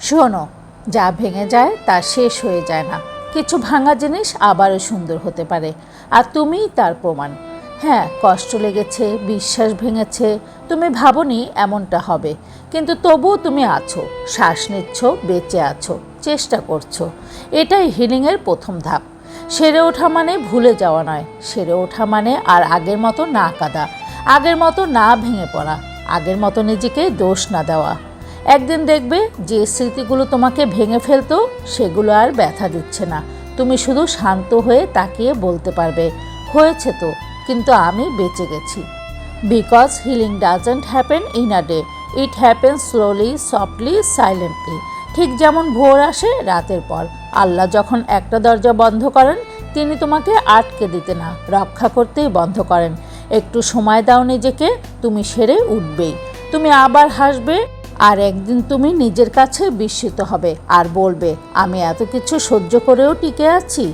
শোনো, যা ভেঙে যায় তা শেষ হয়ে যায় না। কিছু ভাঙা জিনিস আবারও সুন্দর হতে পারে, আর তুমিই তার প্রমাণ। হ্যাঁ, কষ্ট লেগেছে, বিশ্বাস ভেঙেছে, তুমি ভাবনি এমনটা হবে, কিন্তু তবুও তুমি আছো, শ্বাস নিচ্ছ, বেঁচে আছো, চেষ্টা করছো। এটাই হিলিংয়ের প্রথম ধাপ। সেরে ওঠা মানে ভুলে যাওয়া নয়, সেরে ওঠা মানে আর আগের মতো না কাঁদা, আগের মতো না ভেঙে পড়া, আগের মতো নিজেকে দোষ না দেওয়া। একদিন দেখবে যে স্মৃতিগুলো তোমাকে ভেঙে ফেলতো সেগুলো আর ব্যথা দিচ্ছে না। তুমি শুধু শান্ত হয়ে তাকিয়ে বলতে পারবে, হয়েছে তো, কিন্তু আমি বেঁচে গেছি। Because healing doesn't happen in a day, it happen slowly, softly, silently. ঠিক যেমন ভোর আসে রাতের পর। আল্লাহ যখন একটা দরজা বন্ধ করেন, তিনি তোমাকে আটকে দিতে না, রক্ষা করতেই বন্ধ করেন। একটু সময় দাও নিজেকে, তুমি সেরে উঠবেই। তুমি আবার হাসবে, আর একদিন তুমি নিজের কাছে বিস্মিত হবে আর বলবে, আমি এত কিছু সহ্য করেও টিকে আছি।